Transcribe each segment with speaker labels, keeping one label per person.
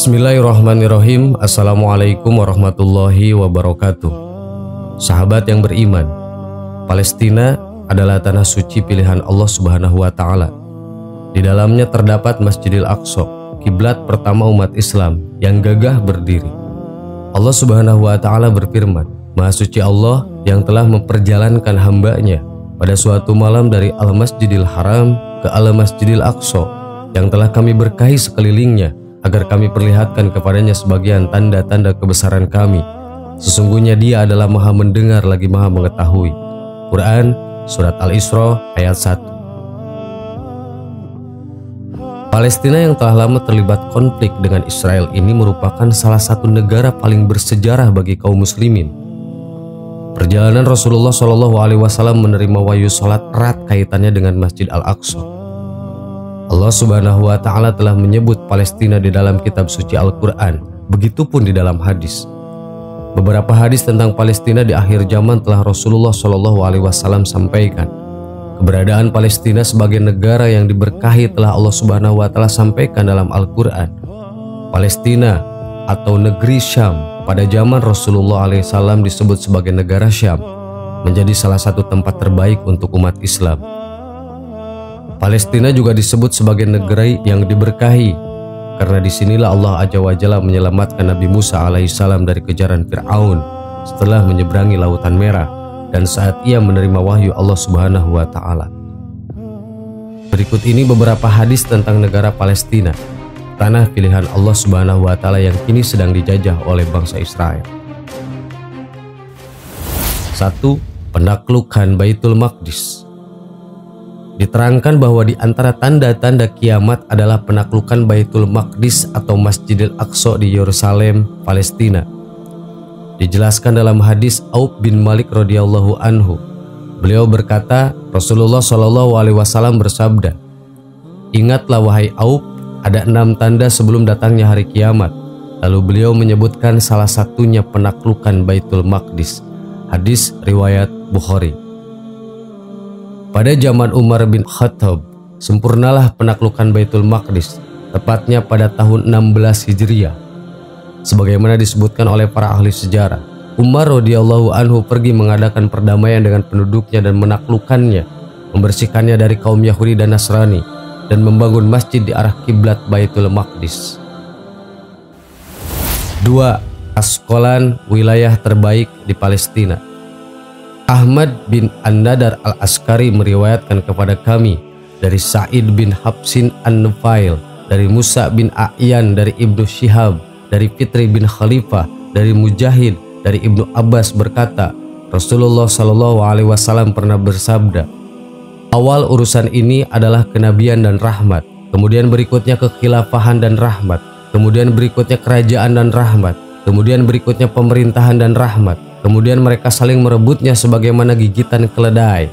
Speaker 1: Bismillahirrahmanirrahim. Assalamualaikum warahmatullahi wabarakatuh. Sahabat yang beriman, Palestina adalah tanah suci pilihan Allah Subhanahu wa Ta'ala. Di dalamnya terdapat Masjidil Aqsa, kiblat pertama umat Islam yang gagah berdiri. Allah Subhanahu wa Ta'ala berfirman, Maha suci Allah yang telah memperjalankan hambanya pada suatu malam dari Al-Masjidil Haram ke Al-Masjidil Aqsa yang telah kami berkahi sekelilingnya, agar kami perlihatkan kepadanya sebagian tanda-tanda kebesaran kami. Sesungguhnya Dia adalah Maha mendengar lagi Maha mengetahui. Quran Surat Al-Isra ayat 1. Palestina yang telah lama terlibat konflik dengan Israel ini merupakan salah satu negara paling bersejarah bagi kaum muslimin. Perjalanan Rasulullah SAW menerima wahyu salat erat kaitannya dengan Masjid Al-Aqsa. Allah Subhanahu wa Ta'ala telah menyebut Palestina di dalam kitab suci Al-Quran, begitupun di dalam hadis. Beberapa hadis tentang Palestina di akhir zaman telah Rasulullah SAW sampaikan. Keberadaan Palestina sebagai negara yang diberkahi telah Allah Subhanahu wa Ta'ala sampaikan dalam Al-Quran. Palestina atau negeri Syam pada zaman Rasulullah SAW disebut sebagai negara Syam, menjadi salah satu tempat terbaik untuk umat Islam. Palestina juga disebut sebagai negeri yang diberkahi karena disinilah Allah Azza wa Jalla menyelamatkan Nabi Musa alaihissalam dari kejaran Fir'aun setelah menyeberangi Lautan Merah dan saat ia menerima wahyu Allah Subhanahu wa Ta'ala. Berikut ini beberapa hadis tentang negara Palestina, tanah pilihan Allah Subhanahu wa Ta'ala yang kini sedang dijajah oleh bangsa Israel. 1. Penaklukan Baitul Maqdis. Diterangkan bahwa di antara tanda-tanda kiamat adalah penaklukan Baitul Maqdis atau Masjidil Aqsa di Yerusalem, Palestina. Dijelaskan dalam hadis Auf bin Malik radhiyallahu anhu. Beliau berkata, Rasulullah SAW bersabda, "Ingatlah wahai Auf, ada 6 tanda sebelum datangnya hari kiamat." Lalu beliau menyebutkan salah satunya penaklukan Baitul Maqdis. Hadis riwayat Bukhari. Pada zaman Umar bin Khattab, sempurnalah penaklukan Baitul Maqdis, tepatnya pada tahun 16 Hijriah. Sebagaimana disebutkan oleh para ahli sejarah, Umar radhiyallahu anhu pergi mengadakan perdamaian dengan penduduknya dan menaklukkannya, membersihkannya dari kaum Yahudi dan Nasrani, dan membangun masjid di arah kiblat Baitul Maqdis. 2. Asqalan, wilayah terbaik di Palestina. Ahmad bin An-Nadar Al-Askari meriwayatkan kepada kami dari Sa'id bin Habsin An-Nufail, dari Musa bin A'yan, dari Ibnu Syihab, dari Fitri bin Khalifah, dari Mujahid, dari Ibnu Abbas berkata, Rasulullah SAW pernah bersabda, awal urusan ini adalah kenabian dan rahmat, kemudian berikutnya kekhilafahan dan rahmat, kemudian berikutnya kerajaan dan rahmat, kemudian berikutnya pemerintahan dan rahmat, kemudian mereka saling merebutnya sebagaimana gigitan keledai.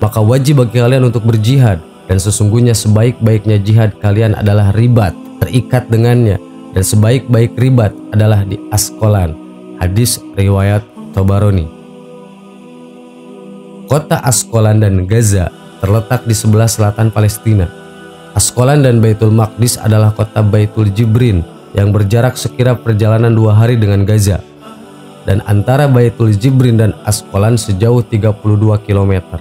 Speaker 1: Maka wajib bagi kalian untuk berjihad, dan sesungguhnya sebaik-baiknya jihad kalian adalah ribat, terikat dengannya, dan sebaik-baik ribat adalah di Asqalan. Hadis riwayat Tabarani. Kota Asqalan dan Gaza terletak di sebelah selatan Palestina. Asqalan dan Baitul Maqdis adalah kota Baitul Jibrin yang berjarak sekira perjalanan 2 hari dengan Gaza, dan antara Baitul Jibrin dan Asqalan sejauh 32 km.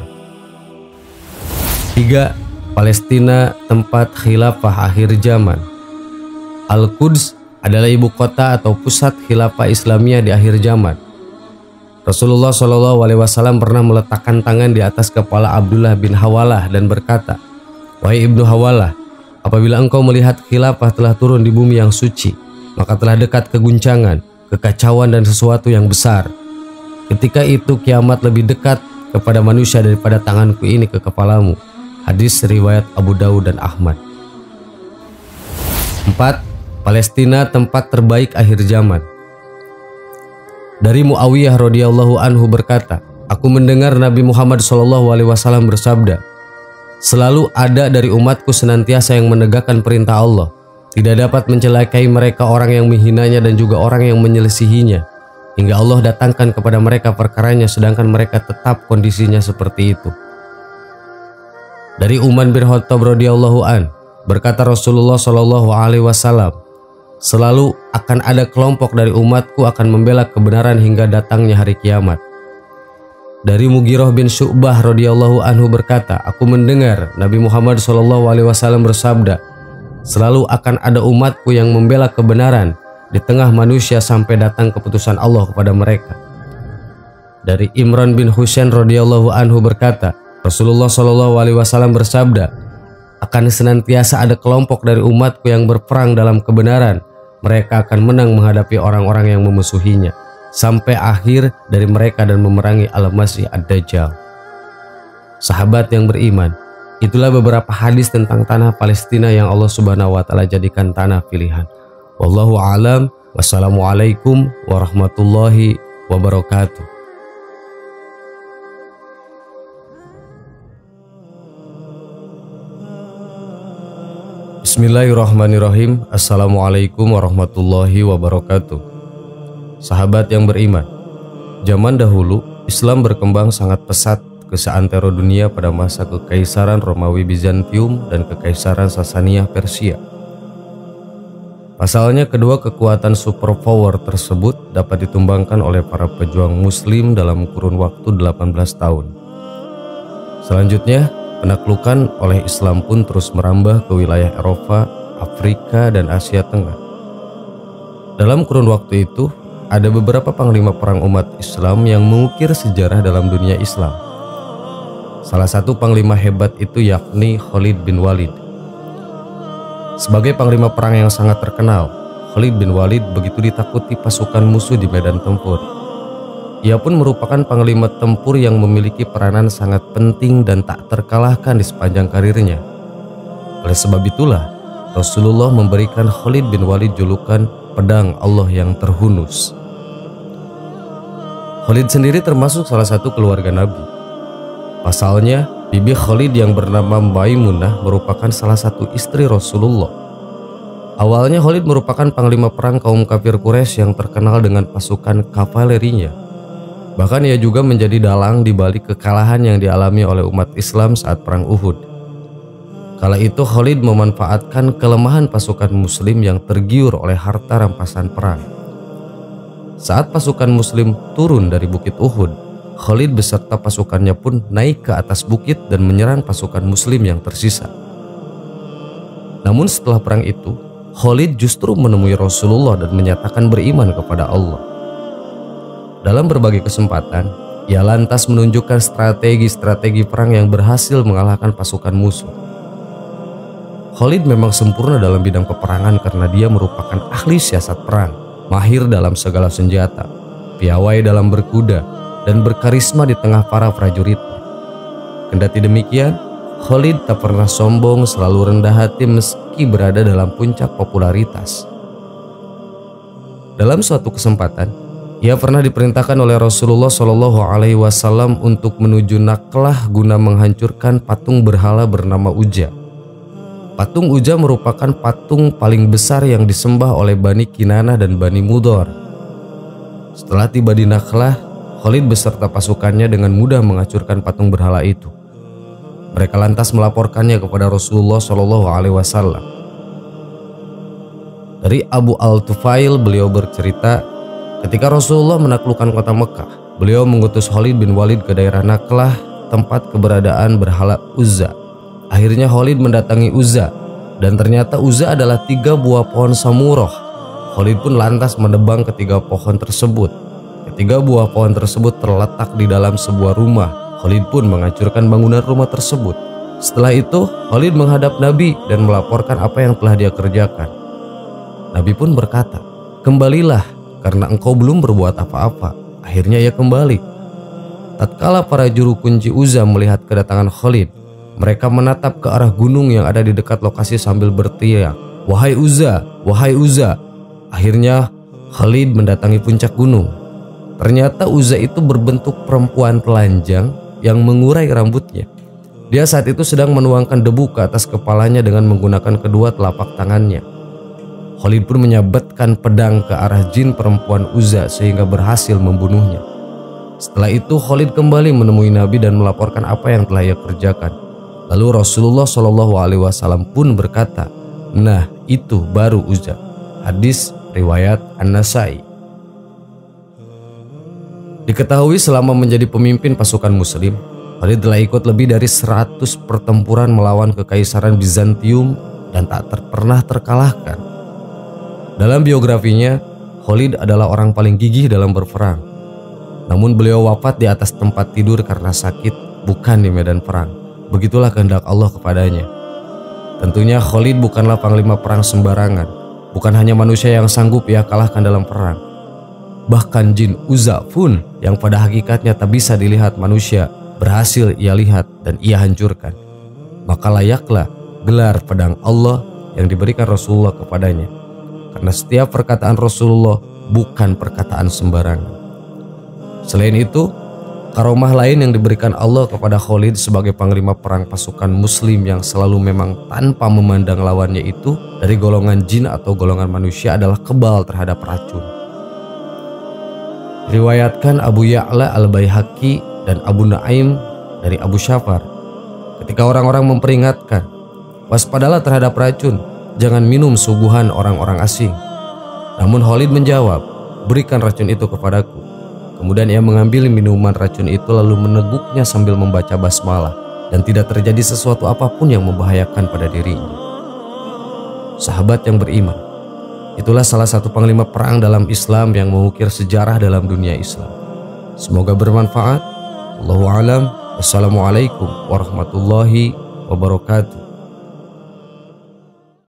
Speaker 1: 3. Palestina, tempat khilafah akhir zaman. Al-Quds adalah ibu kota atau pusat khilafah Islamiyah di akhir zaman. Rasulullah SAW pernah meletakkan tangan di atas kepala Abdullah bin Hawalah dan berkata, "Wahai Ibnu Hawalah, apabila engkau melihat khilafah telah turun di bumi yang suci, maka telah dekat keguncangan, kekacauan dan sesuatu yang besar. Ketika itu kiamat lebih dekat kepada manusia daripada tanganku ini ke kepalamu." Hadis riwayat Abu Dawud dan Ahmad. 4. Palestina, tempat terbaik akhir zaman. Dari Muawiyah radhiyallahu anhu berkata, aku mendengar Nabi Muhammad SAW bersabda, selalu ada dari umatku senantiasa yang menegakkan perintah Allah. Tidak dapat mencelakai mereka orang yang menghinanya dan juga orang yang menyelisihinya, hingga Allah datangkan kepada mereka perkaranya sedangkan mereka tetap kondisinya seperti itu. Dari Umar bin Khattab radhiyallahu an, berkata Rasulullah SAW, Selalu akan ada kelompok dari umatku akan membela kebenaran hingga datangnya hari kiamat. Dari Mughirah bin Syu'bah radhiyallahu anhu berkata, aku mendengar Nabi Muhammad SAW bersabda, selalu akan ada umatku yang membela kebenaran di tengah manusia sampai datang keputusan Allah kepada mereka. Dari Imran bin Husain radhiyallahu anhu berkata, Rasulullah SAW bersabda, akan senantiasa ada kelompok dari umatku yang berperang dalam kebenaran. Mereka akan menang menghadapi orang-orang yang memusuhinya sampai akhir dari mereka dan memerangi Al-Masih Ad-Dajjal. Sahabat yang beriman, itulah beberapa hadis tentang tanah Palestina yang Allah Subhanahu wa taala jadikan tanah pilihan. Wallahu a'lam. Wassalamualaikum warahmatullahi wabarakatuh. Bismillahirrahmanirrahim. Assalamualaikum warahmatullahi wabarakatuh. Sahabat yang beriman, zaman dahulu Islam berkembang sangat pesat ke seantero dunia pada masa Kekaisaran Romawi Bizantium dan Kekaisaran Sasaniyah Persia. Pasalnya, kedua kekuatan superpower tersebut dapat ditumbangkan oleh para pejuang muslim dalam kurun waktu 18 tahun. Selanjutnya, penaklukan oleh Islam pun terus merambah ke wilayah Eropa, Afrika, dan Asia Tengah. Dalam kurun waktu itu, ada beberapa panglima perang umat Islam yang mengukir sejarah dalam dunia Islam. Salah satu panglima hebat itu yakni Khalid bin Walid. Sebagai panglima perang yang sangat terkenal, Khalid bin Walid begitu ditakuti pasukan musuh di medan tempur. Ia pun merupakan panglima tempur yang memiliki peranan sangat penting dan tak terkalahkan di sepanjang karirnya. Oleh sebab itulah, Rasulullah memberikan Khalid bin Walid julukan pedang Allah yang terhunus. Khalid sendiri termasuk salah satu keluarga Nabi. Pasalnya, bibi Khalid yang bernama Maimunah merupakan salah satu istri Rasulullah. Awalnya Khalid merupakan panglima perang kaum kafir Quraisy yang terkenal dengan pasukan kavalerinya. Bahkan ia juga menjadi dalang di balik kekalahan yang dialami oleh umat Islam saat perang Uhud. Kala itu Khalid memanfaatkan kelemahan pasukan muslim yang tergiur oleh harta rampasan perang. Saat pasukan muslim turun dari bukit Uhud, Khalid beserta pasukannya pun naik ke atas bukit dan menyerang pasukan muslim yang tersisa. Namun setelah perang itu, Khalid justru menemui Rasulullah dan menyatakan beriman kepada Allah. Dalam berbagai kesempatan, ia lantas menunjukkan strategi-strategi perang yang berhasil mengalahkan pasukan musuh. Khalid memang sempurna dalam bidang peperangan karena dia merupakan ahli siasat perang, mahir dalam segala senjata, piawai dalam berkuda, dan berkarisma di tengah para prajuritnya. Kendati demikian, Khalid tak pernah sombong, selalu rendah hati meski berada dalam puncak popularitas. Dalam suatu kesempatan, ia pernah diperintahkan oleh Rasulullah SAW untuk menuju Naklah guna menghancurkan patung berhala bernama Uzza. Patung Uzza merupakan patung paling besar yang disembah oleh Bani Kinanah dan Bani Mudhar. Setelah tiba di Naklah, Khalid beserta pasukannya dengan mudah menghancurkan patung berhala itu. Mereka lantas melaporkannya kepada Rasulullah SAW. Dari Abu Al-Tufail, beliau bercerita, ketika Rasulullah menaklukkan kota Mekah, beliau mengutus Khalid bin Walid ke daerah Naklah, tempat keberadaan berhala Uzza. Akhirnya Khalid mendatangi Uzza, dan ternyata Uzza adalah 3 buah pohon samuroh. Khalid pun lantas menebang ketiga pohon tersebut. Ketiga buah pohon tersebut terletak di dalam sebuah rumah. Khalid pun menghancurkan bangunan rumah tersebut. Setelah itu, Khalid menghadap Nabi dan melaporkan apa yang telah dia kerjakan. Nabi pun berkata, "Kembalilah, karena engkau belum berbuat apa-apa." Akhirnya ia kembali. Tatkala para juru kunci Uzza melihat kedatangan Khalid, mereka menatap ke arah gunung yang ada di dekat lokasi sambil berteriak, "Wahai Uzza, wahai Uzza." Akhirnya Khalid mendatangi puncak gunung. Ternyata Uzza itu berbentuk perempuan telanjang yang mengurai rambutnya. Dia saat itu sedang menuangkan debu ke atas kepalanya dengan menggunakan kedua telapak tangannya. Khalid pun menyabetkan pedang ke arah jin perempuan Uzza sehingga berhasil membunuhnya. Setelah itu Khalid kembali menemui Nabi dan melaporkan apa yang telah ia kerjakan. Lalu Rasulullah SAW pun berkata, "Nah, itu baru Uzza." Hadis riwayat An-Nasai. Diketahui selama menjadi pemimpin pasukan muslim, Khalid telah ikut lebih dari 100 pertempuran melawan kekaisaran Bizantium dan tak pernah terkalahkan. Dalam biografinya, Khalid adalah orang paling gigih dalam berperang. Namun beliau wafat di atas tempat tidur karena sakit, bukan di medan perang. Begitulah kehendak Allah kepadanya. Tentunya Khalid bukanlah panglima perang sembarangan. Bukan hanya manusia yang sanggup ia kalahkan dalam perang. Bahkan jin Uzza pun yang pada hakikatnya tak bisa dilihat manusia berhasil ia lihat dan ia hancurkan. Maka layaklah gelar pedang Allah yang diberikan Rasulullah kepadanya. Karena setiap perkataan Rasulullah bukan perkataan sembarangan. Selain itu, karomah lain yang diberikan Allah kepada Khalid sebagai panglima perang pasukan muslim yang selalu memang tanpa memandang lawannya itu dari golongan jin atau golongan manusia adalah kebal terhadap racun. Diriwayatkan Abu Ya'la Al-Baihaqi dan Abu Naim dari Abu Syafar, ketika orang-orang memperingatkan, waspadalah terhadap racun, jangan minum suguhan orang-orang asing. Namun Khalid menjawab, berikan racun itu kepadaku. Kemudian ia mengambil minuman racun itu lalu meneguknya sambil membaca basmalah, dan tidak terjadi sesuatu apapun yang membahayakan pada dirinya. Sahabat yang beriman, itulah salah satu panglima perang dalam Islam yang mengukir sejarah dalam dunia Islam. Semoga bermanfaat. Allahu a'lam. Wassalamualaikum warahmatullahi wabarakatuh.